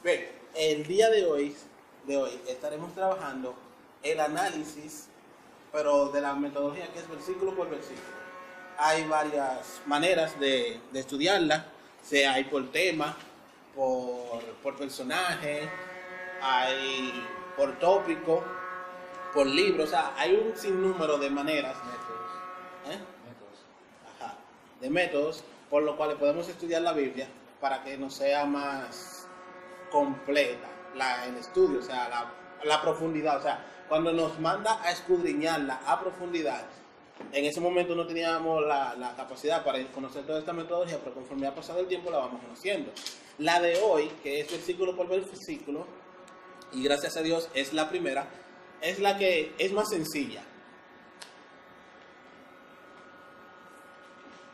Bien, el día de hoy estaremos trabajando el análisis, pero de la metodología que es versículo por versículo. Hay varias maneras de estudiarla, sea hay por tema, por personaje, hay por tópico, por libro, o sea, hay un sinnúmero de maneras, ¿eh? Ajá, de métodos por los cuales podemos estudiar la Biblia para que nos sea más completa el estudio, o sea, la profundidad, o sea, cuando nos manda a escudriñarla a profundidad, en ese momento no teníamos la capacidad para conocer toda esta metodología, pero conforme ha pasado el tiempo la vamos conociendo. La de hoy, que es versículo por versículo, y gracias a Dios es la primera, es la que es más sencilla.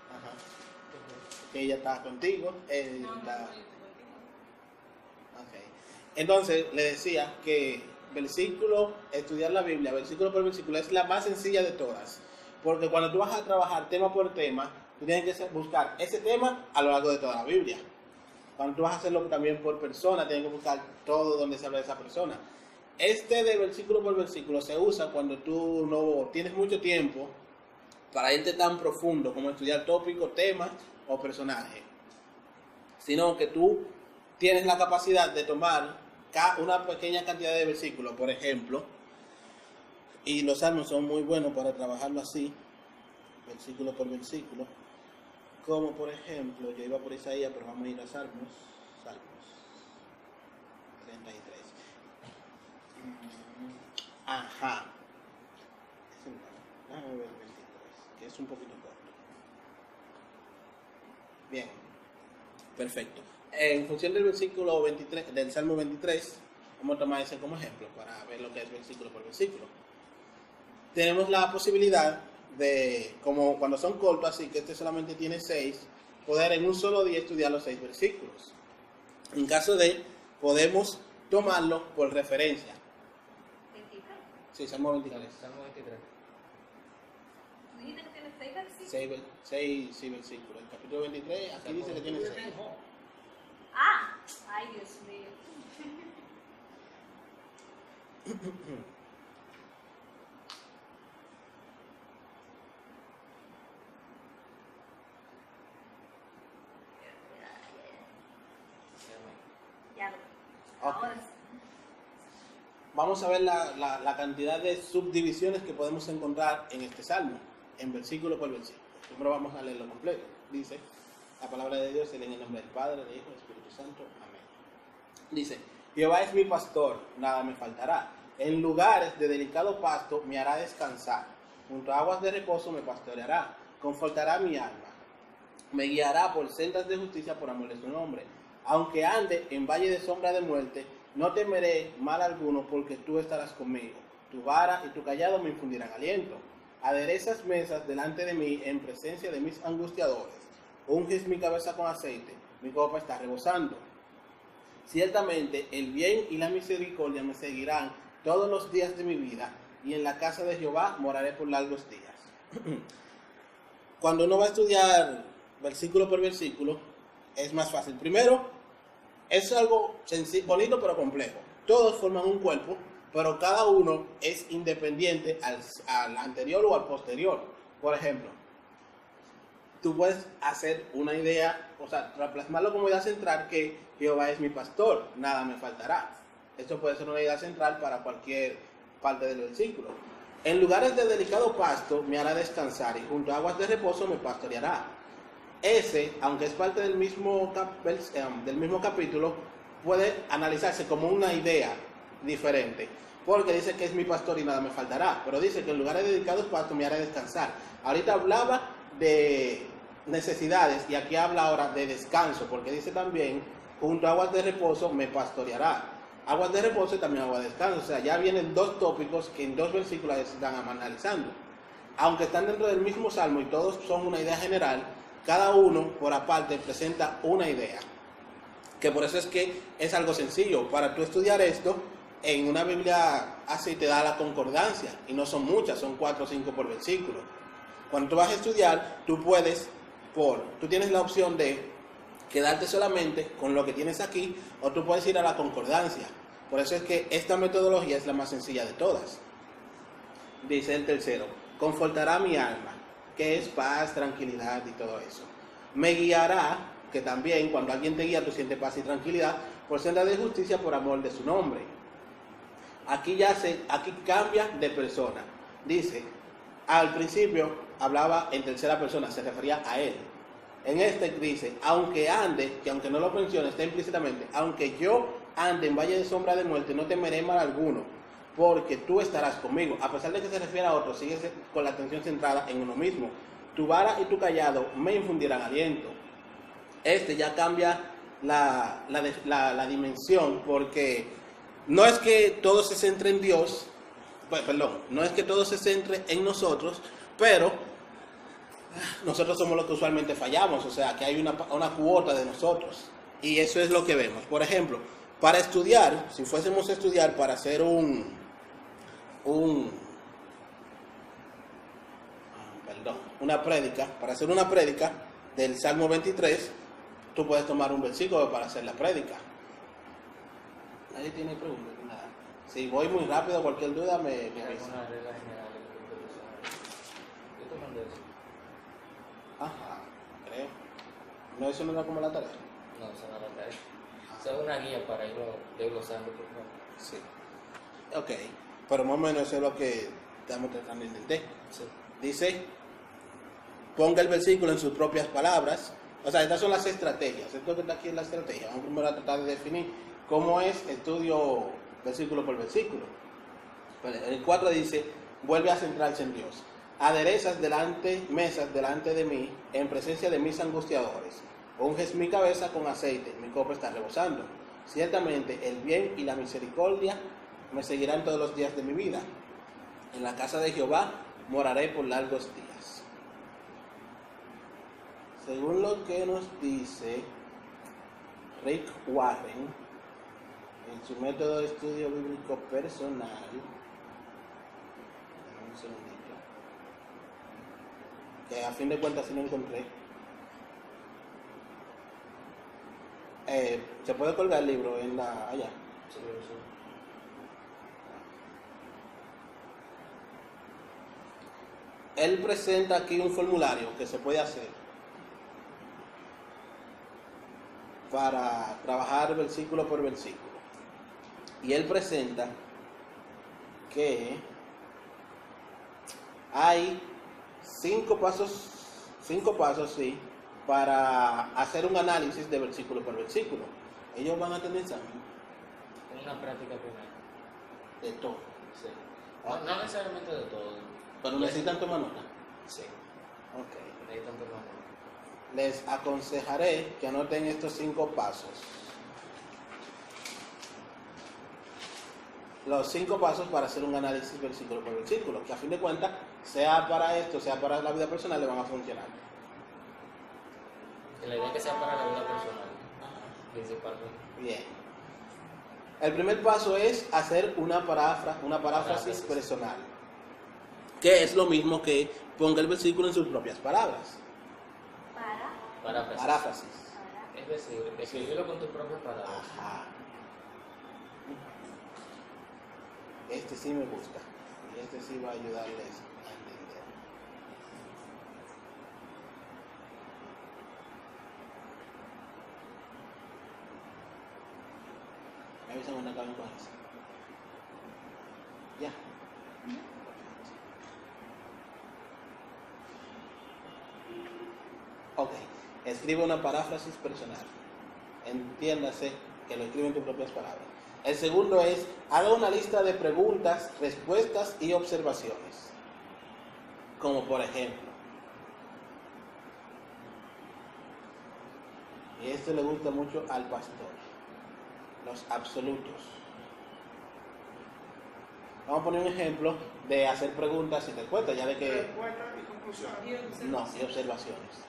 Ajá. Que ella está contigo. Okay. Entonces le decía que estudiar la Biblia, versículo por versículo, es la más sencilla de todas. Porque cuando tú vas a trabajar tema por tema, tú tienes que buscar ese tema a lo largo de toda la Biblia. Cuando tú vas a hacerlo también por persona, tienes que buscar todo donde se habla de esa persona. Este de versículo por versículo se usa cuando tú no tienes mucho tiempo para irte tan profundo como estudiar tópico, temas o personajes, sino que tú tienes la capacidad de tomar una pequeña cantidad de versículos, por ejemplo, y los salmos son muy buenos para trabajarlo así, versículo por versículo, como por ejemplo, yo iba por Isaías, pero vamos a ir a Salmos 33. Ajá. Déjame ver el 23, que es un poquito corto. Bien, perfecto. En función del versículo 23, del Salmo 23, vamos a tomar ese como ejemplo para ver lo que es versículo por versículo. Tenemos la posibilidad de, como cuando son cortos, así que este solamente tiene 6, poder en un solo día estudiar los 6 versículos. En caso de, podemos tomarlo por referencia. 23. Sí, Salmo 23. Salmo 23. ¿Tú dijiste que tiene 6 versículos? 6 versículos. El capítulo 23, aquí dice que tiene 6. Ah, ay Dios mío. Ya lo. Ok. Ahora sí. Vamos a ver la cantidad de subdivisiones que podemos encontrar en este salmo, en versículo por versículo. Primero vamos a leerlo completo. Dice, la palabra de Dios se lee en el nombre del Padre, del Hijo y del Espíritu Santo. Amén. Dice, Jehová es mi pastor, nada me faltará. En lugares de delicado pasto me hará descansar. Junto a aguas de reposo me pastoreará. Confortará mi alma. Me guiará por sendas de justicia por amor de su nombre. Aunque ande en valle de sombra de muerte, no temeré mal alguno, porque tú estarás conmigo. Tu vara y tu callado me infundirán aliento. Aderezas mesas delante de mí en presencia de mis angustiadores. Unges mi cabeza con aceite, mi copa está rebosando. Ciertamente el bien y la misericordia me seguirán todos los días de mi vida, y en la casa de Jehová moraré por largos días. Cuando uno va a estudiar versículo por versículo, es más fácil. Primero, es algo sencillo, bonito pero complejo. Todos forman un cuerpo, pero cada uno es independiente al anterior o al posterior. Por ejemplo, tú puedes hacer una idea, o sea, plasmarlo como idea central, que Jehová es mi pastor, nada me faltará. Esto puede ser una idea central para cualquier parte del versículo. En lugares de delicado pasto me hará descansar, y junto a aguas de reposo me pastoreará. Ese, aunque es parte del mismo capítulo, puede analizarse como una idea diferente, porque dice que es mi pastor y nada me faltará, pero dice que en lugares de dedicados pastos me hará descansar. Ahorita hablaba de necesidades y aquí habla ahora de descanso, porque dice también, junto a aguas de reposo me pastoreará. Aguas de reposo y también agua de descanso, o sea, ya vienen dos tópicos que en dos versículos se están analizando. Aunque están dentro del mismo salmo y todos son una idea general, cada uno por aparte presenta una idea, que por eso es que es algo sencillo. Para tú estudiar esto, en una Biblia así te da la concordancia, y no son muchas, son 4 o 5 por versículo. Cuando tú vas a estudiar, tú tienes la opción de quedarte solamente con lo que tienes aquí, o tú puedes ir a la concordancia. Por eso es que esta metodología es la más sencilla de todas. Dice el tercero, confortará mi alma, que es paz, tranquilidad y todo eso. Me guiará, que también cuando alguien te guía tú sientes paz y tranquilidad, por senda de justicia por amor de su nombre. Aquí cambia de persona. Dice, al principio hablaba en tercera persona, se refería a él. En este dice, aunque ande, que aunque no lo mencione, está implícitamente, aunque yo ande en valle de sombra de muerte, no temeré mal alguno, porque tú estarás conmigo. A pesar de que se refiere a otro, sigue con la atención centrada en uno mismo. Tu vara y tu callado me infundirán aliento. Este ya cambia la dimensión, porque no es que todo se centre en Dios, no es que todo se centre en nosotros, pero nosotros somos los que usualmente fallamos, o sea, que hay una cuota de nosotros, y eso es lo que vemos. Por ejemplo, para estudiar, si fuésemos a estudiar para hacer una prédica, para hacer una prédica del Salmo 23, tú puedes tomar un versículo para hacer la prédica. Nadie tiene preguntas, nada. Si voy muy rápido, cualquier duda me avisa. Alguna regla general que tú sabes. Yo te mandé eso. Ajá, creo. No, eso no era como la tarea. No, eso no lo trae. Eso es una guía para irlo desglosando por favor. Sí. Ok, pero más o menos eso es lo que estamos tratando de entender. Sí. Dice, ponga el versículo en sus propias palabras. O sea, estas son las estrategias. Esto que está aquí es la estrategia. Vamos primero a tratar de definir cómo es estudio versículo por versículo. El 4 dice, vuelve a centrarse en Dios. Aderezas mesas delante de mí, en presencia de mis angustiadores. Unges mi cabeza con aceite, mi copa está rebosando. Ciertamente el bien y la misericordia me seguirán todos los días de mi vida. En la casa de Jehová moraré por largos días. Según lo que nos dice Rick Warren, en su método de estudio bíblico personal, un segundito, que a fin de cuentas sí lo encontré. Se puede colgar el libro en allá. Sí. Él presenta aquí un formulario que se puede hacer para trabajar versículo por versículo. Y él presenta que hay 5 pasos, sí, para hacer un análisis de versículo por versículo. Ellos van a tener examen Una práctica primero. de todo, Sí. No necesariamente de todo. pero necesitan tomar nota. Sí. Ok. Necesitan tomar nota. Les aconsejaré que anoten estos 5 pasos. Los 5 pasos para hacer un análisis versículo por versículo, que a fin de cuentas, sea para esto, sea para la vida personal, le van a funcionar. Que la idea es que sea para la vida personal, principalmente. Bien. El primer paso es hacer una paráfrasis personal, que es lo mismo que ponga el versículo en sus propias palabras. Paráfrasis. Es decir, escribirlo con tus propias palabras. Ajá. Este sí me gusta. Y este sí va a ayudarles a entender. Me avisan cuando acaben con eso. Ya. Ok. Escribe una paráfrasis personal. Entiéndase que lo escribe en tus propias palabras. El segundo es, haga una lista de preguntas, respuestas y observaciones. Como por ejemplo, y esto le gusta mucho al pastor, los absolutos. Vamos a poner un ejemplo de hacer preguntas y respuestas, ya de que... Respuesta y conclusión. No, y observaciones.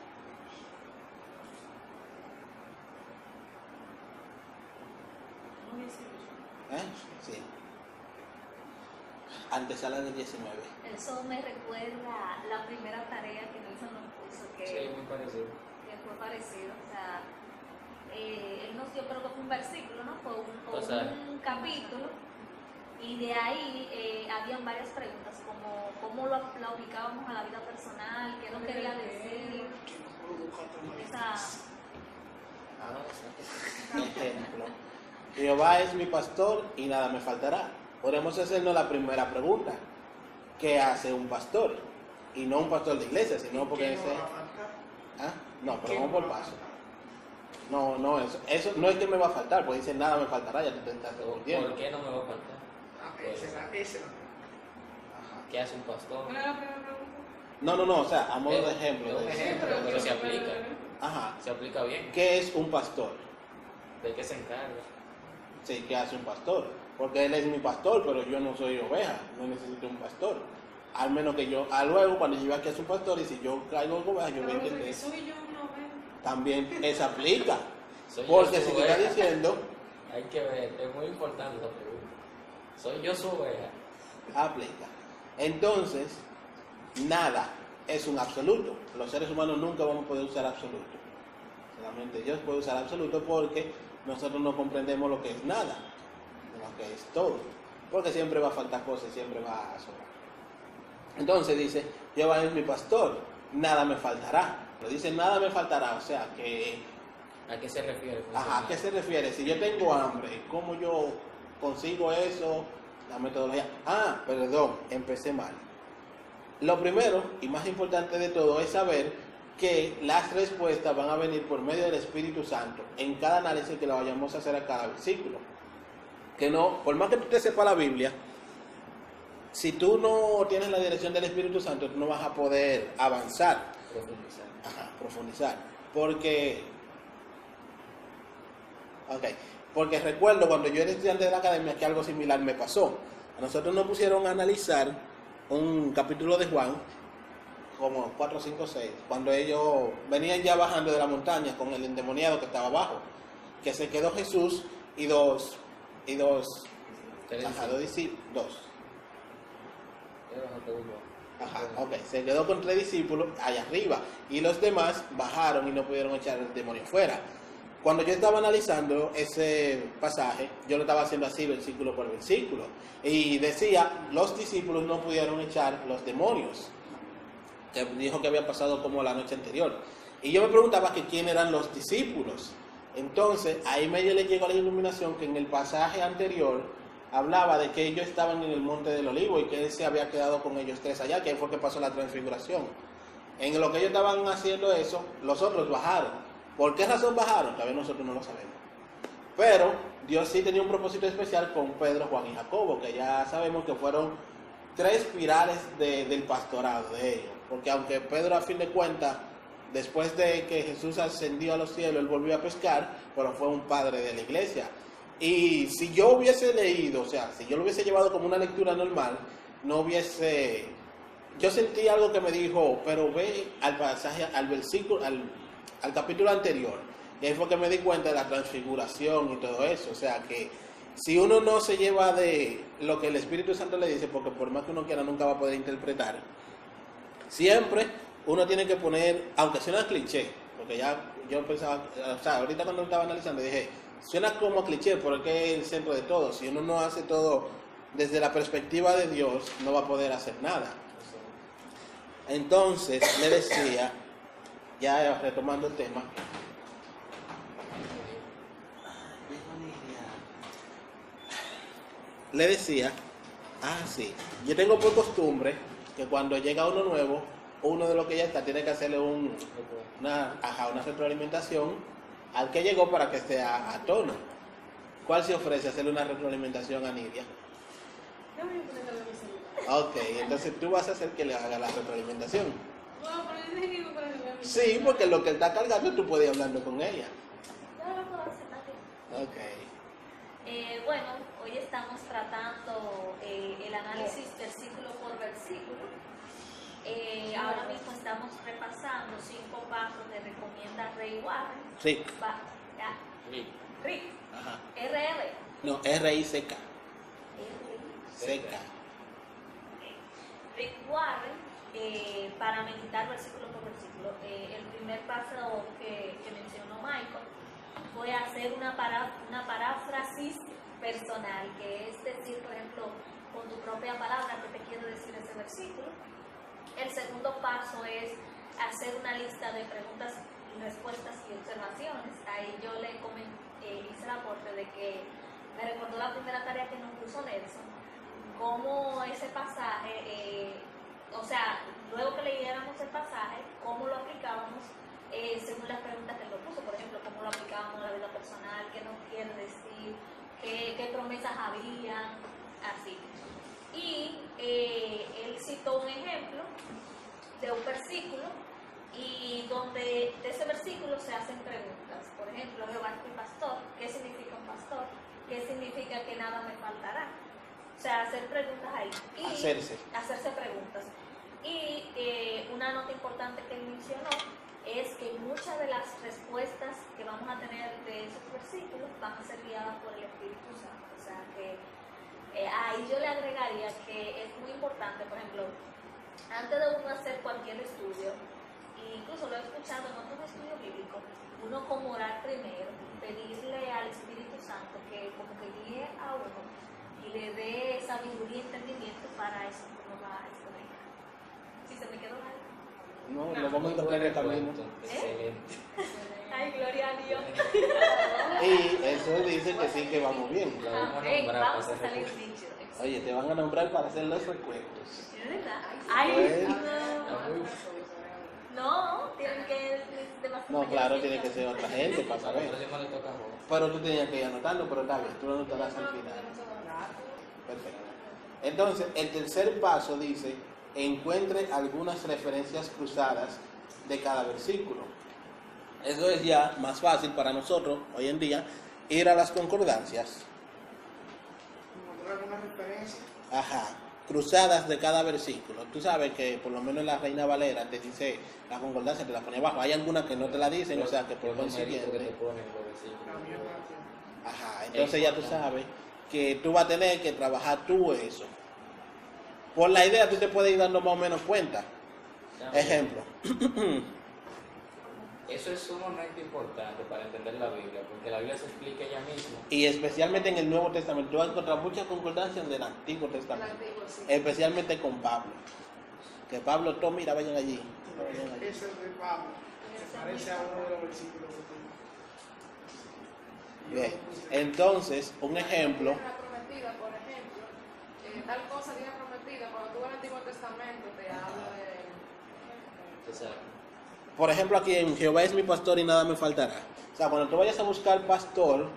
Sí. Antesala del 19. Eso me recuerda la primera tarea que Nelson nos puso, Sí, muy parecido. que fue parecido. O sea, él nos dio, creo que fue un versículo, ¿no? Fue Pasaje. un capítulo, y de ahí habían varias preguntas, como cómo lo aplicábamos a la vida personal, qué nos quería decir, esa... Ejemplo. Jehová es mi pastor y nada me faltará. Podemos hacernos la primera pregunta. ¿Qué hace un pastor? Y no un pastor de iglesia, sino porque ese... ¿Ah? No, pero vamos por paso. No, eso no es que me va a faltar, porque dice nada me faltará, ya te estás respondiendo. ¿Por qué no me va a faltar? Ajá. ¿Qué hace un pastor? No, o sea, a modo de ejemplo. Un ejemplo, pero se aplica. Ajá. Se aplica bien. ¿Qué es un pastor? ¿De qué se encarga? Sí, ¿qué hace un pastor? Porque él es mi pastor, pero yo no soy oveja, no necesito un pastor. Al menos que yo, luego cuando yo vea que es un pastor y si yo caigo en oveja, yo voy a entender. También se aplica. Soy Porque yo su si te está oveja. diciendo, Hay que ver, es muy importante esa pregunta. ¿Soy yo su oveja? aplica. Entonces, nada es un absoluto. Los seres humanos nunca vamos a poder usar absoluto. Solamente Dios puede usar absoluto porque nosotros no comprendemos lo que es nada, lo que es todo. Porque siempre va a faltar cosas, siempre va a sobrar. Entonces dice, Jehová es mi pastor, nada me faltará. Pero dice nada me faltará, o sea que... ¿A qué se refiere? Ajá, ¿a qué se refiere? Si yo tengo hambre, ¿cómo yo consigo eso? La metodología. Perdón, empecé mal. Lo primero y más importante de todo es saber que las respuestas van a venir por medio del Espíritu Santo en cada análisis que lo vayamos a hacer a cada versículo. Que no, por más que tú te sepas la Biblia, si tú no tienes la dirección del Espíritu Santo, tú no vas a poder avanzar. Profundizar. Ajá, profundizar. Porque recuerdo cuando yo era estudiante de la academia que algo similar me pasó. A nosotros nos pusieron a analizar un capítulo de Juan, como 4, 5, 6, cuando ellos venían ya bajando de la montaña con el endemoniado que estaba abajo, que se quedó Jesús y dos discípulos. Ajá, ok, se quedó con 3 discípulos allá arriba y los demás bajaron y no pudieron echar el demonio fuera. Cuando yo estaba analizando ese pasaje, yo lo estaba haciendo así versículo por versículo y decía, los discípulos no pudieron echar los demonios. Que dijo que había pasado como la noche anterior. Y yo me preguntaba que quién eran los discípulos. Entonces, ahí medio le llegó la iluminación que en el pasaje anterior hablaba de que ellos estaban en el monte del Olivo y que él se había quedado con ellos 3 allá, que ahí fue que pasó la transfiguración. En lo que ellos estaban haciendo eso, los otros bajaron. ¿Por qué razón bajaron? Todavía nosotros no lo sabemos. Pero Dios sí tenía un propósito especial con Pedro, Juan y Jacobo, que ya sabemos que fueron 3 pilares del pastorado de ellos. Porque aunque Pedro a fin de cuentas, después de que Jesús ascendió a los cielos, él volvió a pescar, pero fue un padre de la iglesia. Y si yo hubiese leído, o sea, si yo lo hubiese llevado como una lectura normal, no hubiese... Yo sentí algo que me dijo, pero ve al pasaje, al versículo, al capítulo anterior. Y ahí fue que me di cuenta de la transfiguración y todo eso. O sea que si uno no se lleva de lo que el Espíritu Santo le dice, porque por más que uno quiera nunca va a poder interpretar, siempre uno tiene que poner, aunque suena cliché, porque ya yo pensaba, o sea, ahorita cuando estaba analizando dije, suena como cliché, porque es el centro de todo. Si uno no hace todo desde la perspectiva de Dios, no va a poder hacer nada. Entonces, le decía, ya retomando el tema, le decía, sí, yo tengo por costumbre que cuando llega uno nuevo, uno de los que ya está tiene que hacerle una retroalimentación al que llegó para que esté a tono. ¿Cuál se ofrece hacerle una retroalimentación a Nidia? Yo voy a poner la Ok, entonces tú vas a hacer que le haga la retroalimentación. Bueno, pero yo dije que iba a poner la Sí, porque lo que él está cargando tú puedes ir hablando con ella. Yo lo puedo hacer también. Ok. Bueno, hoy estamos tratando el análisis versículo por versículo. Ahora mismo estamos repasando 5 pasos que recomienda Ray Warren. Rick. Rick. Ajá. RL. No, R-I-C-K. Rick Warren, para meditar versículo por versículo. El primer paso que mencionó Michael fue hacer una paráfrasis personal, que es decir, por ejemplo, con tu propia palabra qué te quiere decir ese versículo. El segundo paso es hacer una lista de preguntas y respuestas y observaciones. Ahí yo le hice el aporte de que me recordó la primera tarea que nos puso Nelson, cómo ese pasaje, o sea, luego que leyéramos el pasaje, cómo lo aplicábamos según las preguntas que él lo puso. Por ejemplo, cómo lo aplicábamos a la vida personal, qué nos quiere decir, qué promesas había, así. Y él citó un ejemplo de un versículo y donde de ese versículo se hacen preguntas. Por ejemplo, Jehová es mi pastor. ¿Qué significa un pastor? ¿Qué significa que nada me faltará? O sea, hacer preguntas ahí. Y hacerse preguntas. Y una nota importante que él mencionó es que muchas de las respuestas que vamos a tener de esos versículos van a ser guiadas por el Espíritu Santo. O sea, que ahí yo le agregaría que es muy importante, por ejemplo, antes de uno hacer cualquier estudio, incluso lo he escuchado en otros estudios bíblicos, uno como orar primero, pedirle al Espíritu Santo que como que guíe a uno y le dé sabiduría y entendimiento para eso que uno va a exponer. Si se me quedó algo. No, lo vamos a tocar en el camino. Excelente. Ay, gloria a Dios. Y eso dice que sí, que vamos bien. La vamos a Ey, nombrar vamos para a hacer salir recursos. dicho. Oye, te van a nombrar para hacer los recuentos. ¿Es verdad? Ay, Bueno. no, tienen que No, claro, tiene que ser otra gente para A la saber. próxima le toca a vos. Pero tú tenías que ir anotando, pero está bien, tú lo anotarás al final. Perfecto. Entonces, el tercer paso dice, encuentre algunas referencias cruzadas de cada versículo. Eso es ya más fácil para nosotros hoy en día, ir a las concordancias. ¿Encontrar alguna referencia? Ajá, cruzadas de cada versículo. Tú sabes que por lo menos la Reina Valera te dice la concordancia, te la pone abajo. Hay algunas que no te la dicen, o sea que por Los numeritos que te consiguiente. ponen los versículos. También la Ajá, entonces ya tú sabes que tú vas a tener que trabajar tú eso. Por la idea tú te puedes ir dando más o menos cuenta. Ejemplo. Eso es sumamente importante para entender la Biblia, porque la Biblia se explica ella misma. Y especialmente en el Nuevo Testamento, tú vas a encontrar muchas concordancias del Antiguo Testamento. Especialmente con Pablo. Que Pablo, todo, mira, vayan allí. Vayan allí. Ese es de Pablo. Se parece a uno de los versículos que Bien, entonces, un ejemplo. La prometida, por ejemplo, tal cosa viene prometida, cuando tú ves el Antiguo Testamento te habla de... O sea, Por ejemplo, aquí en Jehová es mi pastor y nada me faltará. O sea, cuando tú vayas a buscar pastor,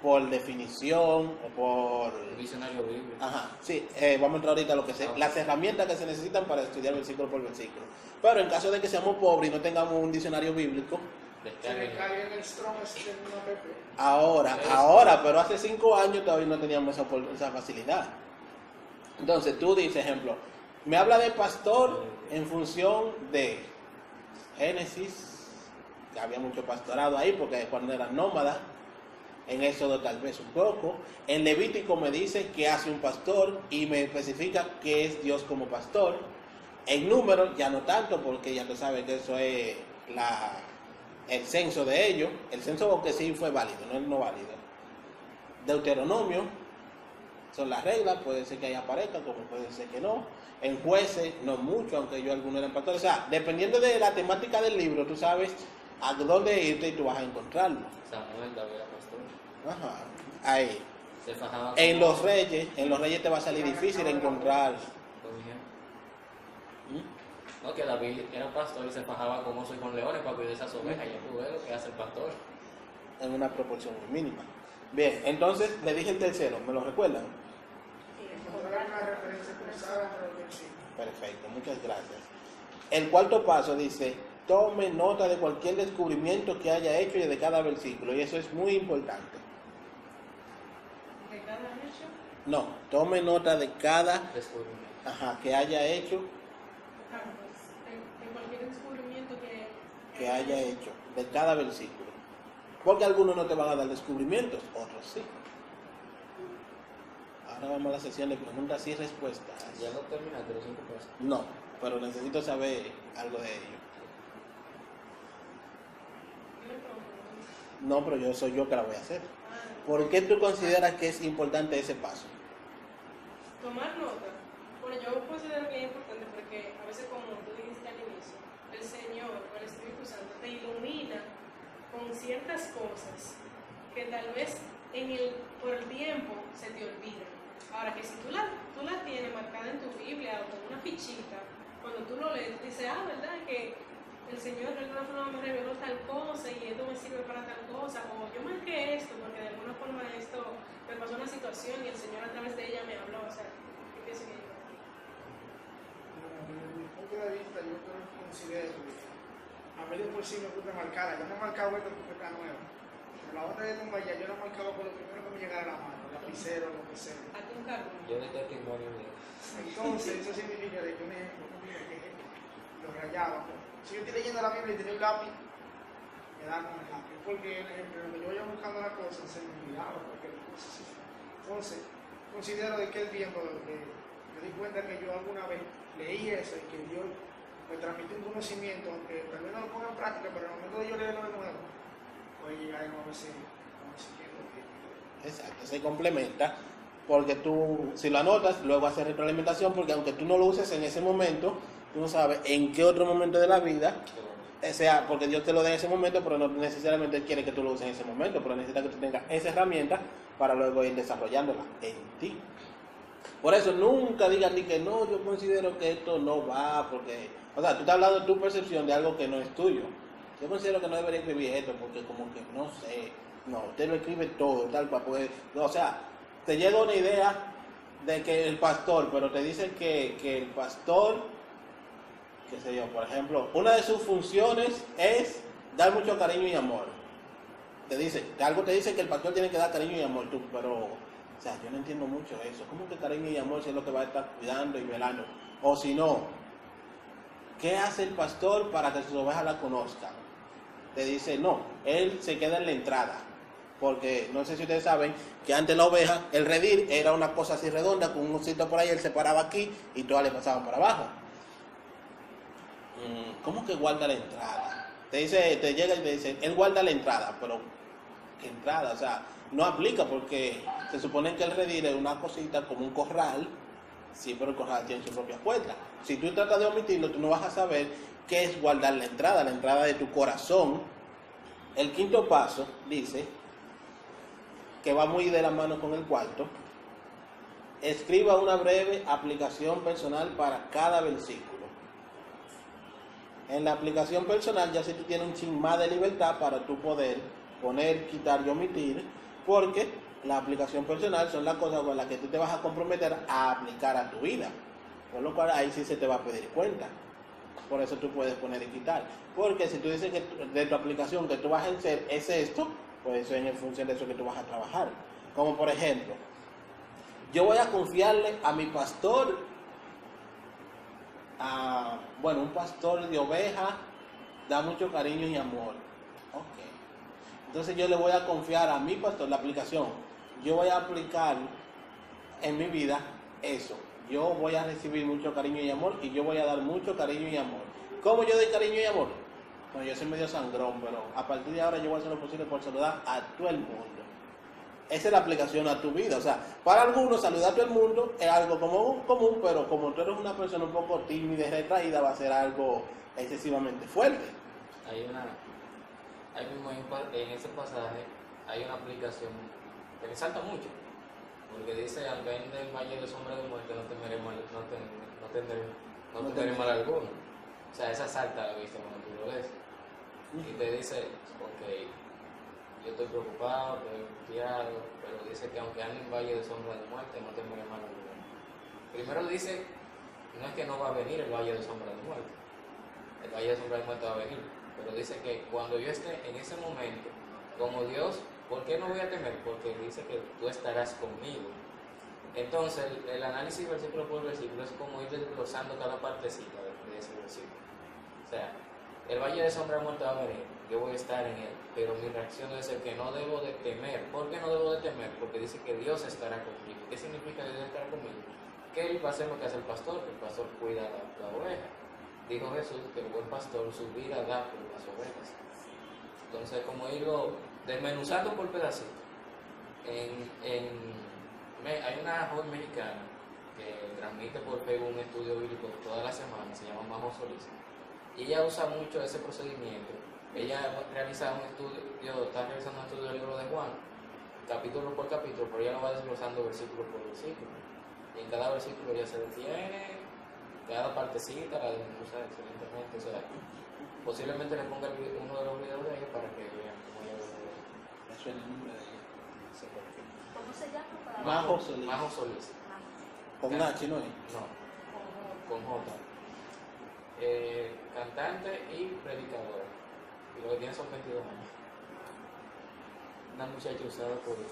por definición o por... un diccionario bíblico. Ajá, sí, vamos a entrar ahorita a lo que las herramientas que se necesitan para estudiar versículo por versículo. Pero en caso de que seamos pobres y no tengamos un diccionario bíblico, se Descarguen. le carga en el Strong así en una PP. ahora, pero hace 5 años todavía no teníamos esa facilidad. Entonces tú dices, ejemplo, me habla de pastor en función de Génesis, que había mucho pastorado ahí porque cuando eran nómadas. En Éxodo tal vez un poco. En Levítico me dice que hace un pastor y me especifica que es Dios como pastor. En Números ya no tanto, porque ya tú sabes que eso es el censo de ellos. El censo que sí fue válido, no el no válido. Deuteronomio son las reglas, puede ser que haya pareja, como puede ser que no. En Jueces no mucho, aunque yo algunos eran pastores. O sea, dependiendo de la temática del libro, tú sabes a dónde irte y tú vas a encontrarlo. Samuel, David era pastor. Ajá, ahí. Se fajaba En como- los reyes te va a salir difícil encontrar. como ejemplo. ¿Mm? No, que David era pastor y se fajaba con osos y con leones para cuidar esas ovejas. Ya tú ves lo que hace el pastor. En una proporción muy mínima. Bien, entonces le dije el tercero, ¿me lo recuerdan? Encontrar alguna referencia cruzada entre los versículos. Perfecto, muchas gracias. El cuarto paso dice, tome nota de cualquier descubrimiento que haya hecho y de cada versículo, y eso es muy importante. de cada hecho, No, tome nota de cada Descubrimiento. que haya hecho, de cualquier descubrimiento que haya hecho, de cada versículo. Porque algunos no te van a dar descubrimientos, otros sí. Ahora vamos a la sesión de preguntas y respuestas. Ya no terminaste los 5 pasos. No, pero necesito saber algo de ello. No, pero soy yo que la voy a hacer. ¿Por qué tú consideras que es importante ese paso? Tomar nota. Bueno, yo considero que es importante porque a veces, como tú dijiste al inicio, el Señor o el Espíritu Santo te ilumina con ciertas cosas que tal vez por el tiempo se te olvidan. Ahora que si tú la tienes marcada en tu Biblia o con una fichita, cuando tú lo lees, tú dices, ¿verdad? Que el Señor de alguna forma me reveló tal cosa y esto me sirve para tal cosa, o yo marqué esto porque de alguna forma esto me pasó una situación y el Señor a través de ella me habló. O sea, ¿qué pienso que yo? Desde mi punto de vista, yo considero que a mí de por sí me gusta marcarla. Yo no he marcado esto porque está nueva. Pero la otra de Tumba ya yo la he marcado por lo primero que me llegara a la mano, lapicero, lo que sea. Hazte un cargo. Yo de testimonio mío. Entonces, eso significa de que un ejemplo, mira, que lo rayaba. Si yo estoy leyendo la Biblia y tenía un lápiz, me da con el lápiz. Porque en el que yo iba buscando las cosas, se me olvidaba cualquier cosa. Entonces, considero de que el tiempo, me di cuenta que yo alguna vez leí eso y que Dios me transmitió un conocimiento, aunque tal vez no lo ponga en práctica, pero en el momento de yo leerlo de nuevo, puede llegar de nuevo ese conocimiento. Exacto, se complementa porque tú, si lo anotas, luego haces retroalimentación, porque aunque tú no lo uses en ese momento, tú no sabes en qué otro momento de la vida, sea porque Dios te lo dé en ese momento, pero no necesariamente quiere que tú lo uses en ese momento, pero necesita que tú tengas esa herramienta para luego ir desarrollándola en ti. Por eso nunca digas ni que no, yo considero que esto no va, porque, o sea, tú estás hablando de tu percepción de algo que no es tuyo. Yo considero que no debería escribir esto porque como que no sé, no, usted lo escribe todo, tal cual, porque, o sea, te llega una idea de que el pastor, pero te dice que el pastor, qué sé yo, por ejemplo, una de sus funciones es dar mucho cariño y amor. Te dice, algo te dice que el pastor tiene que dar cariño y amor, tú, pero, o sea, yo no entiendo mucho eso. ¿Cómo que cariño y amor si es lo que va a estar cuidando y velando? O si no, ¿qué hace el pastor para que sus ovejas la conozcan? Te dice, no, él se queda en la entrada. Porque no sé si ustedes saben que antes la oveja, el redil era una cosa así redonda con un osito por ahí, él se paraba aquí y todas le pasaban por abajo. ¿Cómo que guarda la entrada? Te dice, te llega y te dice, él guarda la entrada, pero ¿qué entrada? O sea, no aplica porque se supone que el redil es una cosita como un corral, sí, pero el corral tiene su propia puerta. Si tú tratas de omitirlo, tú no vas a saber qué es guardar la entrada de tu corazón. El quinto paso dice, que va muy de la mano con el cuarto, escriba una breve aplicación personal para cada versículo. En la aplicación personal ya si tú tienes un chin más de libertad para tú poder poner, quitar y omitir, porque la aplicación personal son las cosas con las que tú te vas a comprometer a aplicar a tu vida, por lo cual ahí sí se te va a pedir cuenta. Por eso tú puedes poner y quitar, porque si tú dices que de tu aplicación que tú vas a hacer es esto, pues eso es en función de eso que tú vas a trabajar. Como por ejemplo, yo voy a confiarle a mi pastor, un pastor de oveja, da mucho cariño y amor. Ok. Entonces yo le voy a confiar a mi pastor la aplicación. Yo voy a aplicar en mi vida eso. Yo voy a recibir mucho cariño y amor y yo voy a dar mucho cariño y amor. ¿Cómo yo doy cariño y amor? Bueno, yo soy medio sangrón, pero a partir de ahora yo voy a hacer lo posible por saludar a todo el mundo. Esa es la aplicación a tu vida. O sea, para algunos saludar a todo el mundo es algo común, pero como tú eres una persona un poco tímida y retraída, va a ser algo excesivamente fuerte. Hay mismo en ese pasaje hay una aplicación que me salta mucho, porque dice, al caer del valle de sombra de muerte no temeré mal, no temeré mal alguno. O sea, esa salta la vista cuando tú lo ves. Y te dice, ok, yo estoy preocupado, estoy angustiado, pero dice que aunque ande en valle de sombra de muerte, no temeré mal alguno. Primero dice, no es que no va a venir el valle de sombra de muerte, el valle de sombra de muerte va a venir, pero dice que cuando yo esté en ese momento, como Dios, ¿por qué no voy a temer? Porque dice que tú estarás conmigo. Entonces, el análisis versículo por versículo es como ir desglosando cada partecita de ese versículo. O sea, el valle de sombra de muerte va a venir, yo voy a estar en él, pero mi reacción debe ser que no debo de temer. ¿Por qué no debo de temer? Porque dice que Dios estará conmigo. ¿Qué significa que Dios estará conmigo? Que Él va a hacer lo que hace el pastor, que el pastor cuida la oveja. Dijo Jesús que el buen pastor su vida da por las ovejas. Entonces, como irlo desmenuzando por pedacitos. Hay una joven mexicana que transmite por Facebook un estudio bíblico toda la semana, se llama Majo Solís, y ella usa mucho ese procedimiento. Ella está realizando un estudio del libro de Juan, capítulo por capítulo, pero ella lo va desglosando versículo por versículo, y en cada versículo ella se detiene, cada partecita la desmenuza excelentemente. O sea, posiblemente le ponga uno de los videos de ella para que vean cómo ella lo ve. Me suena el nombre de ella. ¿Cómo se llama? Majo Solís. Majo Solís. Con H, ¿no es? No, con J. Cantante y predicadora. Y lo que tiene son 22 años. Una muchacha usada por Dios.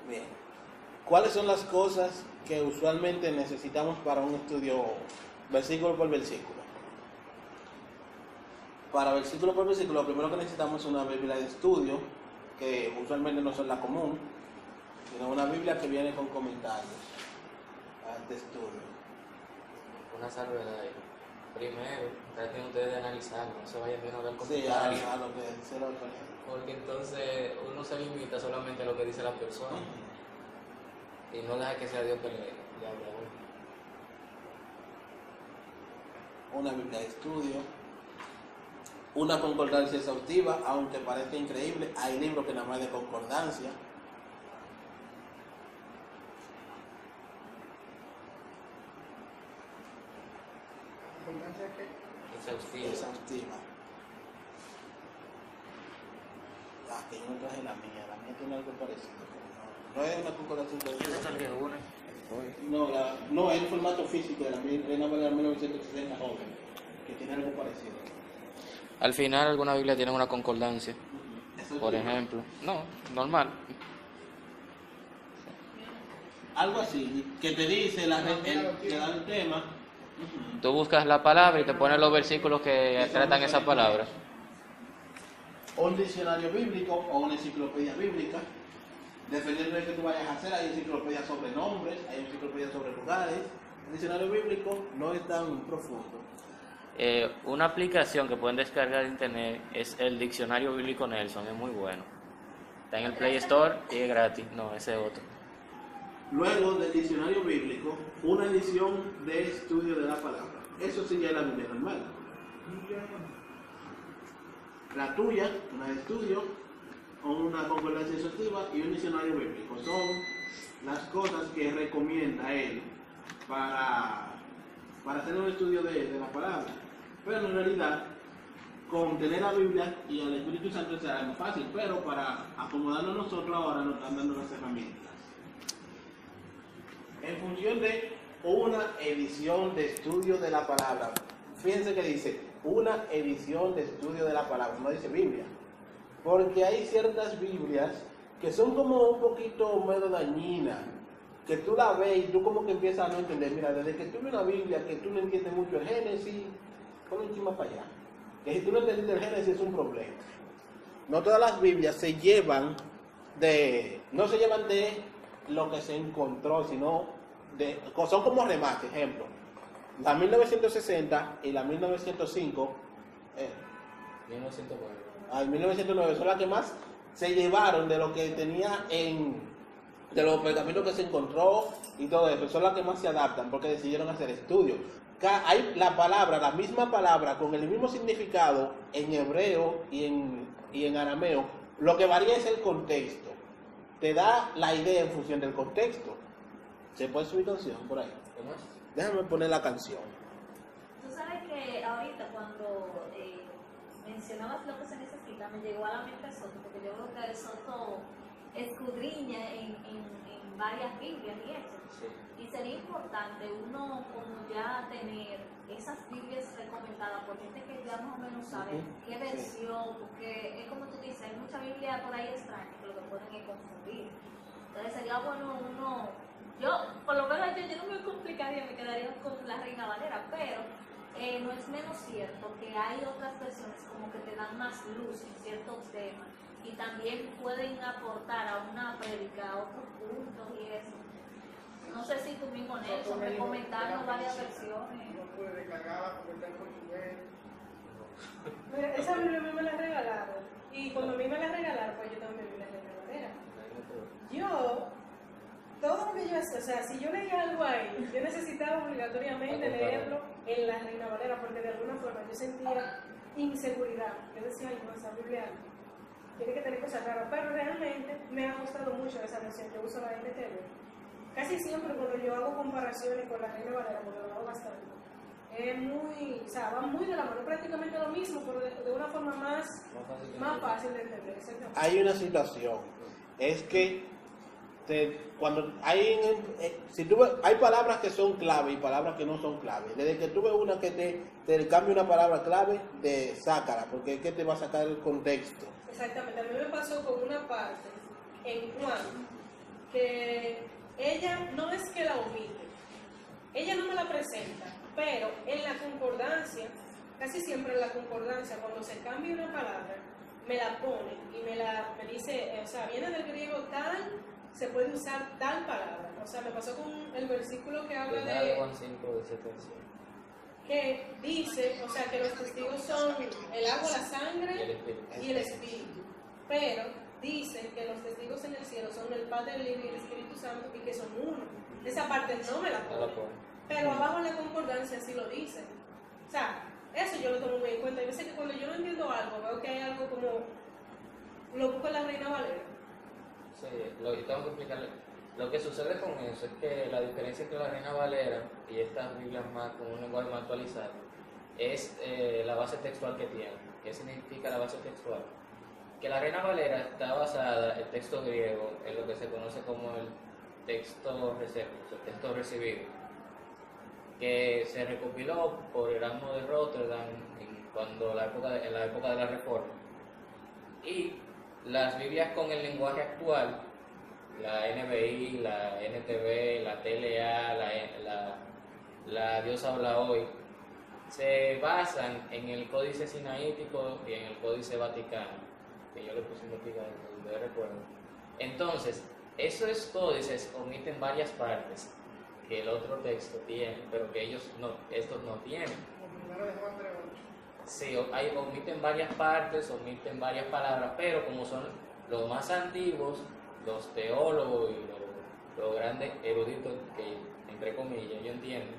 Bien. ¿Cuáles son las cosas que usualmente necesitamos para un estudio versículo por versículo? Para versículo por versículo, lo primero que necesitamos es una Biblia de estudio, que usualmente no son la común, sino una Biblia que viene con comentarios de estudio. Una salvedad ahí. Primero, traten ustedes de analizarlo, no se vayan viendo a ver Sí, comentarios. a lo que se lo pone. Porque entonces uno se limita solamente a lo que dice la persona y no deja que sea Dios que le hable a uno. Una Biblia de estudio, una concordancia exhaustiva, aunque parezca increíble, hay libros que nada más de concordancia. ¿Concordancia qué? Exhaustivo. Exhaustiva. Que yo no traje la mía tiene algo parecido, pero no es una concordancia exhaustiva. No, es el formato físico de la mía, es una de 1960 joven, que tiene algo parecido. Al final alguna Biblia tiene una concordancia, por ejemplo. No, normal. Algo así, que te dice te da el tema. Tú buscas la palabra y te pones los versículos que tratan esa palabra. O un diccionario bíblico o una enciclopedia bíblica. Dependiendo de qué tú vayas a hacer, hay enciclopedias sobre nombres, hay enciclopedias sobre lugares. El diccionario bíblico no es tan profundo. Una aplicación que pueden descargar de internet es el Diccionario Bíblico Nelson, es muy bueno. Está en el Play Store y es gratis. No, ese es otro. Luego del diccionario bíblico, una edición de estudio de la palabra. Eso sí ya es la Biblia normal. La tuya, una de estudio, o una concordancia exhaustiva y un diccionario bíblico. Son las cosas que recomienda él para hacer un estudio de la palabra. Pero en realidad, con tener la Biblia y al Espíritu Santo será más fácil, pero para acomodarnos nosotros ahora nos están dando las herramientas. En función de una edición de estudio de la palabra. Fíjense que dice, una edición de estudio de la palabra, no dice Biblia. Porque hay ciertas Biblias que son como un poquito medio dañinas, que tú la ves y tú como que empiezas a no entender. Mira, desde que tú ves una Biblia que tú no entiendes mucho el Génesis, pon encima para allá. Que si tú no entiendes el Génesis es un problema. No todas las Biblias no se llevan de lo que se encontró, sino son como remates. Ejemplo, la 1960 y la 1905, 1909. al 1909 son las que más se llevaron de lo que tenía de los pergaminos que se encontró y todo eso, son las que más se adaptan porque decidieron hacer estudios. Hay la misma palabra con el mismo significado en hebreo y en arameo, lo que varía es el contexto, te da la idea en función del contexto. ¿Se puede subir canción por ahí? ¿Cómo es? Déjame poner la canción. Tú sabes que ahorita cuando mencionabas lo que se necesita, me llegó a la mente Soto, porque yo creo que Soto escudriña en varias Biblias y eso. Sí. Y sería importante uno como ya tener esas Biblias recomendadas por gente que ya más o menos sabe qué versión, porque es como tú dices, hay mucha Biblia por ahí extraña que lo que pueden es confundir. Entonces sería bueno yo por lo menos yo no me complicaría, me quedaría con la Reina Valera, pero no es menos cierto que hay otras versiones como que te dan más luz en ciertos temas y también pueden aportar a una prédica, a otros puntos y eso. No sé si tú mismo, Nelson, recomendarnos varias versiones. No pude descargarla porque está en portugués. Mira, esa Biblia a mí me la regalaron. Y cuando a mí me la regalaron, pues yo también me la regaladera. Yo, todo lo que yo hacía, o sea, si yo leía algo ahí, yo necesitaba obligatoriamente leerlo en la Reina Valera, porque de alguna forma yo sentía inseguridad. Yo decía, ay, no, esa Biblia tiene que tener cosas raras, pero realmente me ha gustado mucho esa versión. Yo uso la NTV. Casi siempre cuando yo hago comparaciones con la Reina Valera, porque lo hago bastante, es muy, o sea, va muy de la mano, prácticamente lo mismo, pero de una forma más fácil de entender. Exactamente. Hay una situación, es que cuando hay, si tú ves, hay palabras que son clave y palabras que no son clave. Desde que tú ves una que te cambia una palabra clave, sácala, porque es que te va a sacar el contexto. Exactamente, a mí me pasó con una parte en Juan que ella no es que la omite, ella no me la presenta, pero en la concordancia, casi siempre en la concordancia, cuando se cambia una palabra, me la pone y me dice, o sea, viene del griego tal, se puede usar tal palabra. O sea, me pasó con el versículo que habla de Juan 5, de 7 al 7. que dice, o sea, que los testigos son el agua, la sangre y el espíritu. Pero dice que los testigos en el cielo son el Padre, el Hijo y el Espíritu Santo y que son uno. Esa parte no me la pone. Pero abajo en la concordancia sí lo dice. O sea, eso yo lo tomo muy en cuenta. Yo sé que cuando yo no entiendo algo, veo que hay algo como lo busco en la Reina Valera. Sí, lo que tengo que explicarle. Lo que sucede con eso es que la diferencia entre la Reina Valera y estas Biblias más con un lenguaje más actualizado es la base textual que tiene. ¿Qué significa la base textual? Que la Reina Valera está basada, el texto griego, en lo que se conoce como el texto recibido, que se recopiló por Erasmo de Rotterdam en la época de la Reforma. Y las Biblias con el lenguaje actual, la NBI, la NTV, la TLA, la Dios habla hoy, se basan en el Códice Sinaítico y en el Códice Vaticano, que yo le puse investigado, de recuerdo. Entonces, esos códices omiten varias partes que el otro texto tiene, pero que estos no tienen. Como primero de Juan 3:8. Sí, omiten varias partes, omiten varias palabras, pero como son los más antiguos, los teólogos y los grandes eruditos que, entre comillas, yo entiendo,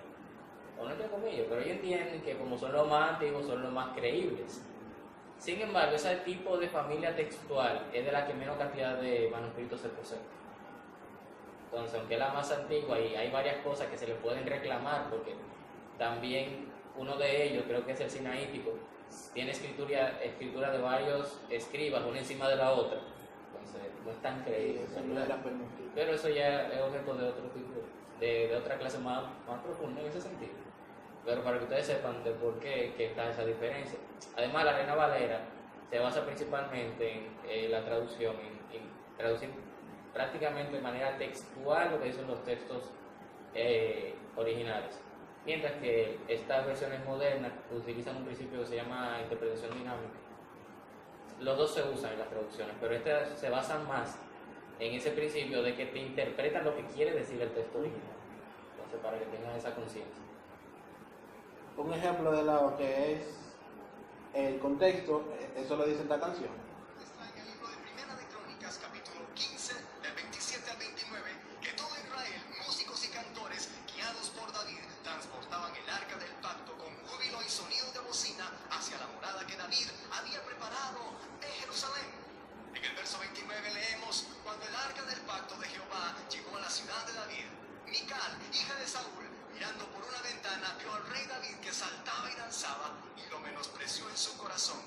o no entre comillas, pero ellos entienden que como son los más antiguos, son los más creíbles. Sin embargo, ese tipo de familia textual es de la que menos cantidad de manuscritos se posee. Entonces, aunque es la más antigua y hay varias cosas que se le pueden reclamar, porque también uno de ellos, creo que es el Sinaítico, tiene escritura de varios escribas, una encima de la otra. Entonces, no es tan creíble. Eso no era permitido. Pero eso ya es objeto de otro tipo, de otra clase más profunda en ese sentido. Pero para que ustedes sepan de por qué que está esa diferencia. Además, la Reina Valera se basa principalmente en la traducción, en traducir prácticamente de manera textual lo que dicen los textos originales. Mientras que estas versiones modernas utilizan un principio que se llama interpretación dinámica. Los dos se usan en las traducciones, pero estas se basan más en ese principio de que te interpretan lo que quiere decir el texto original. Entonces, para que tengan esa conciencia. Un ejemplo de lo que es el contexto, eso lo dice esta canción. Está en el libro de Primera de Crónicas, capítulo 15, del 27 al 29, que todo Israel, músicos y cantores, guiados por David, transportaban el arca del pacto con júbilo y sonido de bocina hacia la morada que David había preparado de Jerusalén. En el verso 29 leemos: cuando el arca del pacto de Jehová llegó a la ciudad de David, Mical, hija de Saúl, mirando por una ventana, vio al rey David que saltaba y danzaba y lo menospreció en su corazón.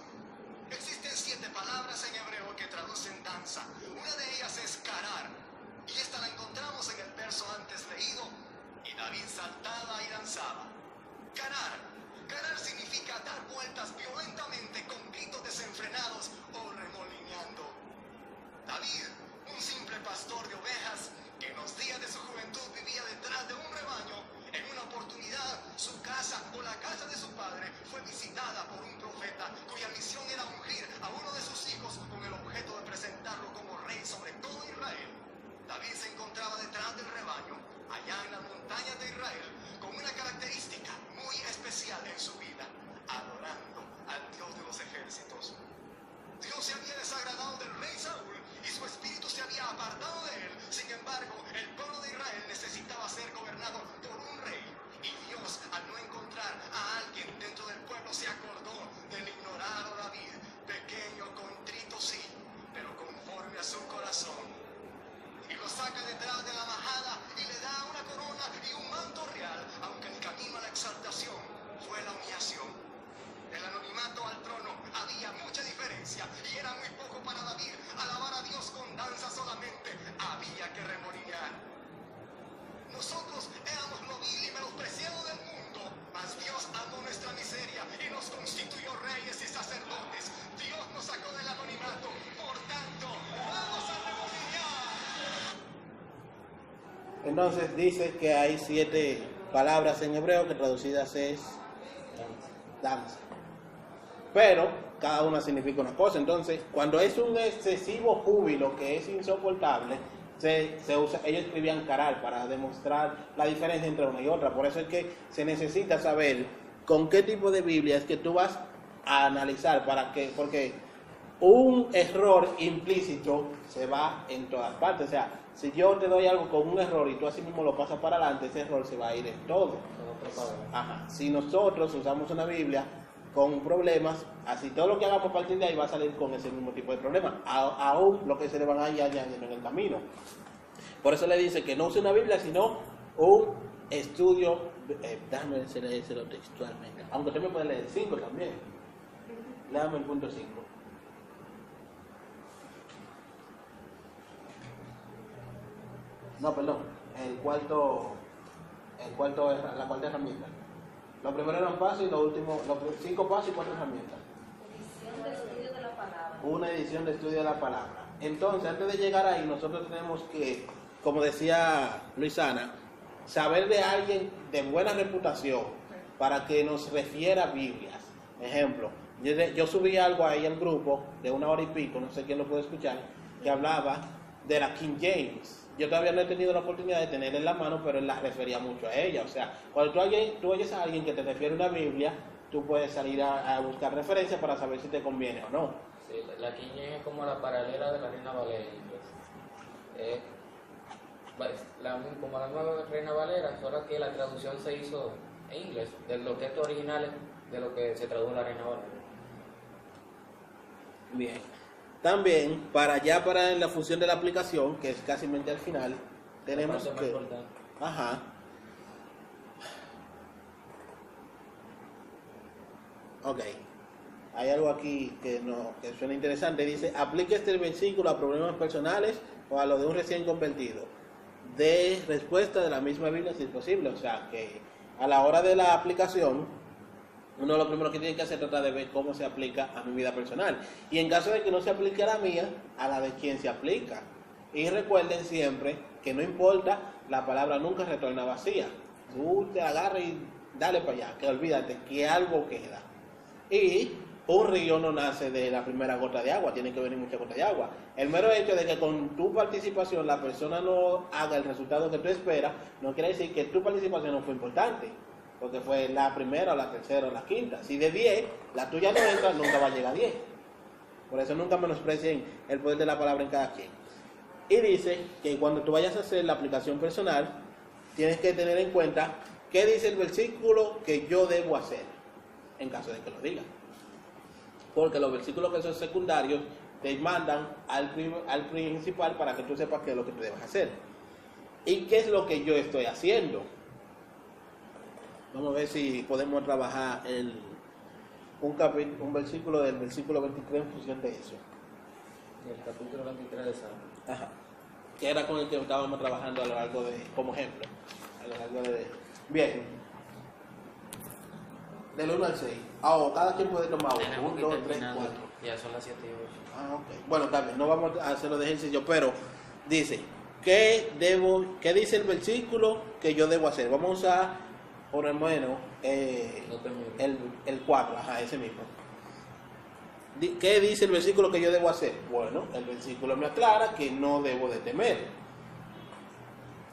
Existen 7 palabras en hebreo que traducen danza. Una de ellas es carar, y esta la encontramos en el verso antes leído: y David saltaba y danzaba. Carar significa dar vueltas violentamente con gritos desenfrenados o remolineando. David, un simple pastor de ovejas que en los días de su juventud vivía detrás de un rebaño, en una oportunidad su casa o la casa de su padre fue visitada por un profeta cuya misión era ungir a uno de sus hijos con el objeto de presentarlo como rey sobre todo Israel. David se encontraba detrás del rebaño, allá Entonces dice que hay 7 palabras en hebreo que traducidas es danza. Pero cada una significa una cosa. Entonces, cuando es un excesivo júbilo que es insoportable, se usa, ellos escribían caral para demostrar la diferencia entre una y otra. Por eso es que se necesita saber con qué tipo de Biblia es que tú vas a analizar, porque un error implícito se va en todas partes. O sea, si yo te doy algo con un error y tú así mismo lo pasas para adelante, ese error se va a ir en todo. Ajá. Si nosotros usamos una Biblia con problemas, así todo lo que hagamos a partir de ahí va a salir con ese mismo tipo de problemas, aún lo que se le van a ir añadiendo en el camino. Por eso le dice que no use una Biblia, sino un estudio, déjame leérselo textualmente, aunque usted me puede leer el 5 también. Léame el punto 5. No, perdón, la cuarta herramienta. Lo primero eran pasos y lo último, los 5 pasos y 4 herramientas. Edición de estudio de la palabra. Una edición de estudio de la palabra. Entonces, antes de llegar ahí, nosotros tenemos que, como decía Luisana, saber de alguien de buena reputación para que nos refiera Biblias. Ejemplo, yo subí algo ahí al grupo de 1 hora y pico, no sé quién lo puede escuchar, que hablaba de la King James. Yo todavía no he tenido la oportunidad de tenerla en la mano, pero él la refería mucho a ella. O sea, cuando tú oyes a alguien que te refiere una Biblia, tú puedes salir a buscar referencias para saber si te conviene o no. Sí, la King James es como la paralela de la Reina Valera. Como la nueva Reina Valera, solo que la traducción se hizo en inglés, de los textos originales de lo que se tradujo en la Reina Valera. Bien. También, para la función de la aplicación, que es casi al final, tenemos La parte más que... importante. Ajá. Ok. Hay algo aquí que suena interesante. Dice, aplique este versículo a problemas personales o a lo de un recién convertido. De respuesta de la misma Biblia si es posible. O sea, que a la hora de la aplicación, uno lo primero que tiene que hacer es tratar de ver cómo se aplica a mi vida personal. Y en caso de que no se aplique a la mía, a la de quien se aplica. Y recuerden siempre que no importa, la palabra nunca retorna vacía. Tú te agarras y dale para allá, que olvídate que algo queda. Y un río no nace de la primera gota de agua, tiene que venir mucha gota de agua. El mero hecho de que con tu participación la persona no haga el resultado que tú esperas, no quiere decir que tu participación no fue importante. Porque fue la primera, o la tercera, o la quinta. Si de 10, la tuya no entra, nunca va a llegar a 10. Por eso nunca menosprecien el poder de la palabra en cada quien. Y dice que cuando tú vayas a hacer la aplicación personal, tienes que tener en cuenta qué dice el versículo que yo debo hacer, en caso de que lo diga. Porque los versículos que son secundarios te mandan al principal para que tú sepas qué es lo que tú debes hacer. ¿Y qué es lo que yo estoy haciendo? Vamos a ver si podemos trabajar un versículo del versículo 23 en función de eso. El capítulo 23 de Salmo. Ajá. Que era con el que estábamos trabajando a lo largo de, como ejemplo. A lo largo de. Bien. Del 1 al 6. Cada quien puede tomar Tenemos 1, que 2, ir 3, terminando. 4. Ya son las 7 y 8. Ok. Bueno, también, no vamos a hacerlo de ejercicio, pero dice, ¿qué dice el versículo que yo debo hacer? Vamos a usar por lo menos el 4, ese mismo. ¿Qué dice el versículo que yo debo hacer? Bueno, el versículo me aclara que no debo de temer.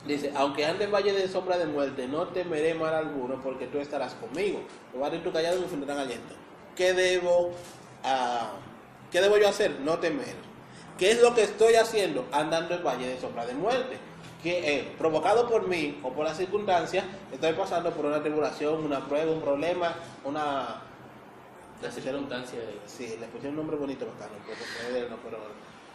Dice, aunque ande en valle de sombra de muerte, no temeré mal alguno, porque tú estarás conmigo. Tu vara y tu callado me infundirán aliento. ¿Qué debo yo hacer? No temer. ¿Qué es lo que estoy haciendo? Andando en valle de sombra de muerte. Que provocado por mí o por las circunstancias, estoy pasando por una tribulación, una prueba, un problema, La circunstancia Sí, le pusieron un nombre bonito bacano, pero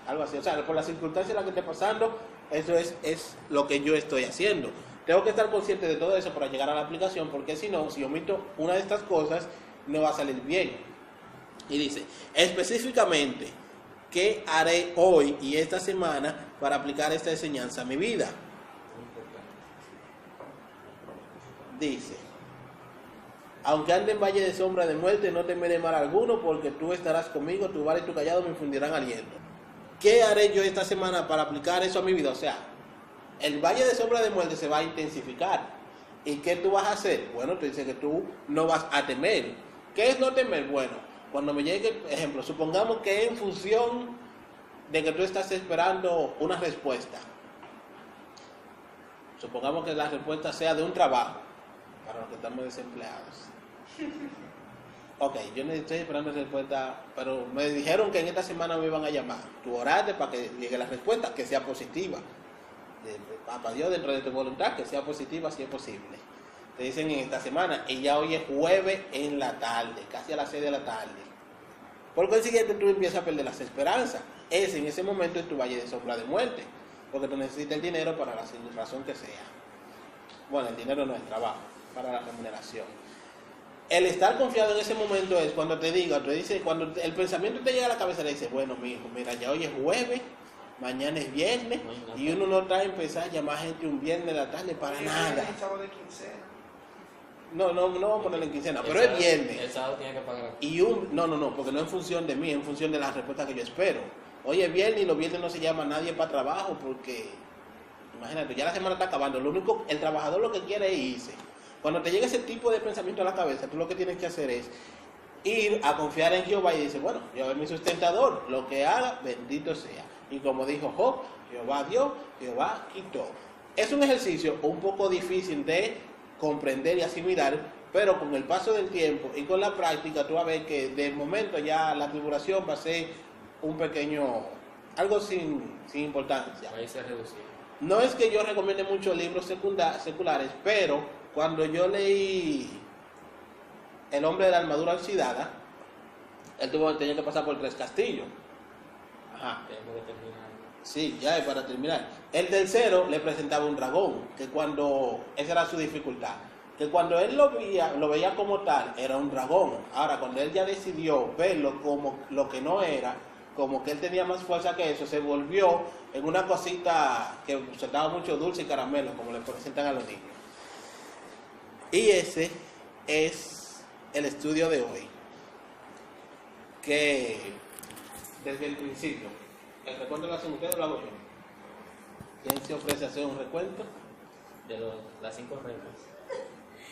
algo así. O sea, por las circunstancias en las que esté pasando, eso es lo que yo estoy haciendo. Tengo que estar consciente de todo eso para llegar a la aplicación, porque si no, si omito una de estas cosas, no va a salir bien. Y dice, específicamente, ¿qué haré hoy y esta semana para aplicar esta enseñanza a mi vida? Dice, aunque ande en valle de sombra de muerte, no temeré mal alguno, porque tú estarás conmigo, tu vara y tu callado me infundirán aliento. ¿Qué haré yo esta semana para aplicar eso a mi vida? O sea, el valle de sombra de muerte se va a intensificar. ¿Y qué tú vas a hacer? Bueno, tú dices que tú no vas a temer. ¿Qué es no temer? Bueno, cuando me llegue, ejemplo, supongamos que en función de que tú estás esperando una respuesta. Supongamos que la respuesta sea de un trabajo, para los que estamos desempleados. Ok, yo no estoy esperando respuesta, pero me dijeron que en esta semana me iban a llamar. Tú oraste para que llegue la respuesta, que sea positiva. Papá Dios, dentro de tu voluntad, que sea positiva si es posible. Te dicen en esta semana, y ya hoy es jueves en la tarde, casi a las 6 de la tarde. Por consiguiente, tú empiezas a perder las esperanzas. En ese momento es tu valle de sombra de muerte, porque tú necesitas el dinero para la razón que sea. Bueno, el dinero no es trabajo, para la remuneración. El estar confiado en ese momento es cuando te dice, cuando el pensamiento te llega a la cabeza, le dice, bueno, mi hijo, mira, ya hoy es jueves, mañana es viernes, y uno no está a empezar a llamar gente un viernes de la tarde para nada. No vamos a ponerlo en quincena, pero es viernes. El sábado tiene que pagar. No, porque no es en función de mí, es en función de las respuestas que yo espero. Hoy es viernes y los viernes no se llama a nadie para trabajo porque, imagínate, ya la semana está acabando. El trabajador lo que quiere es irse. Cuando te llega ese tipo de pensamiento a la cabeza, tú lo que tienes que hacer es ir a confiar en Jehová y decir, bueno, Jehová es mi sustentador, lo que haga, bendito sea. Y como dijo Job, Jehová dio, Jehová quitó. Es un ejercicio un poco difícil de comprender y asimilar, pero con el paso del tiempo y con la práctica, tú vas a ver que de momento ya la tribulación va a ser un pequeño, algo sin importancia. Ahí se reduce. No es que yo recomiende muchos libros seculares, pero cuando yo leí El hombre de la armadura oxidada, él tenía que pasar por 3 castillos. Ajá. Tenemos que terminar. Sí, ya es para terminar. El tercero le presentaba un dragón, esa era su dificultad, que cuando él lo veía como tal, era un dragón. Ahora, cuando él ya decidió verlo como lo que no era, como que él tenía más fuerza que eso, se volvió en una cosita que soltaba mucho dulce y caramelo, como le presentan a los niños. Y ese es el estudio de hoy, que desde el principio, ¿el recuento lo hacen ustedes o lo hago yo? ¿Quién se ofrece a hacer un recuento? De las 5 reglas.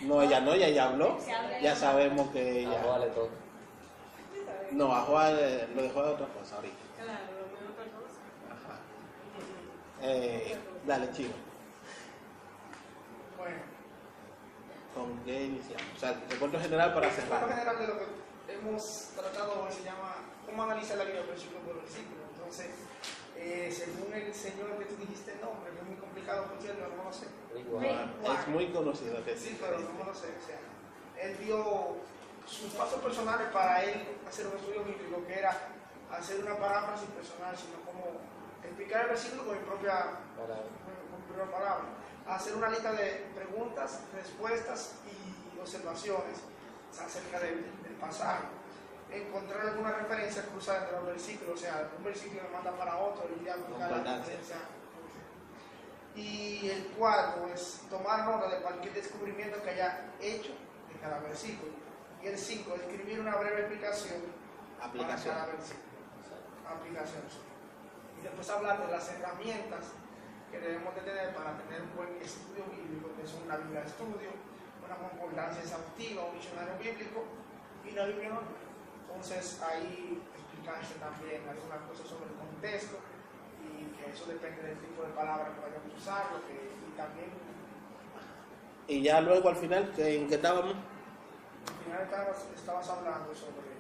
No, ella ya habló, ya sabemos que ella... A Juan le toca. No, a Juan lo dejó de otra cosa ahorita. Claro, lo de otra cosa. Ajá. Dale, chico. Bueno, ¿Con qué iniciamos? O sea, el recuento general para el recuento cerrar. general de lo que hemos tratado hoy se llama ¿cómo analizar la Biblia versículo por versículo? Entonces, según el Señor que tú dijiste el nombre, que es muy complicado, por cierto, no lo sé. Es muy conocido que Sí, pero no lo sé. O sea, él dio sus pasos personales para él hacer un estudio bíblico, que era hacer una paráfrasis personal, sino como explicar el versículo con mi propia palabra. Hacer una lista de preguntas, respuestas y observaciones acerca del pasaje. Encontrar alguna referencia cruzada entre los versículos, o sea, un versículo me manda para otro y ya aplicar la referencia. Y el cuarto es tomar nota de cualquier descubrimiento que haya hecho de cada versículo. Y el 5, escribir una breve explicación para cada versículo. Aplicación. Y después hablar de las herramientas que debemos de tener para tener un buen estudio bíblico, que son una Biblia de estudio, una concordancia exhaustiva, un diccionario bíblico y la Biblia normal. Entonces ahí explicarse también algunas cosas sobre el contexto y que eso depende del tipo de palabra que vayamos a usar, y también... Y ya luego al final, ¿en qué estábamos? Al final estabas hablando sobre...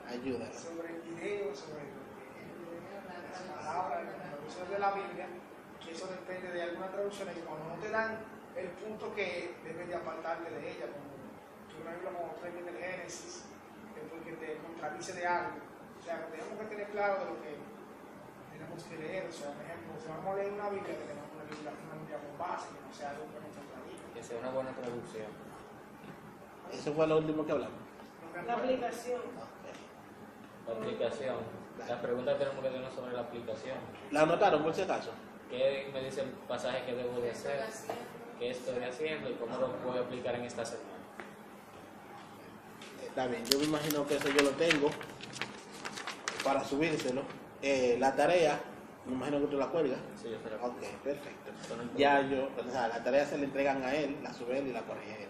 Ayúdame. Sobre el video, sobre las palabras, la traducción de la Biblia, que eso depende de algunas traducciones, que cuando no te dan el punto que debes de apartarte de ella, como que una Biblia como premio del Génesis, que porque te contradice de algo. O sea, tenemos que tener claro de lo que tenemos que leer. O sea, por ejemplo, si vamos a leer una Biblia, que tenemos una Biblia con base, que no sea algo que nos contradiga. Que sea una buena traducción. Eso fue lo último que hablamos. La aplicación. La aplicación. La pregunta que tenemos que tener sobre la aplicación. ¿La anotaron por si acaso? ¿Qué me dice el pasaje que debo de hacer? ¿Qué estoy haciendo y cómo lo puedo aplicar en esta semana? Está bien, yo me imagino que eso yo lo tengo para subírselo. la tarea, me imagino que tú la cuelgas. Sí, yo se la Ok, perfecto. Eso no importa. Ya yo, o sea, la tarea se le entregan a él, la sube él y la corrige él.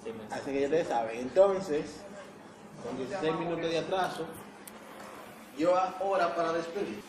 Sí, me Así que ya ustedes saben. Entonces, con 16 minutos de atraso, yo ahora para despedir.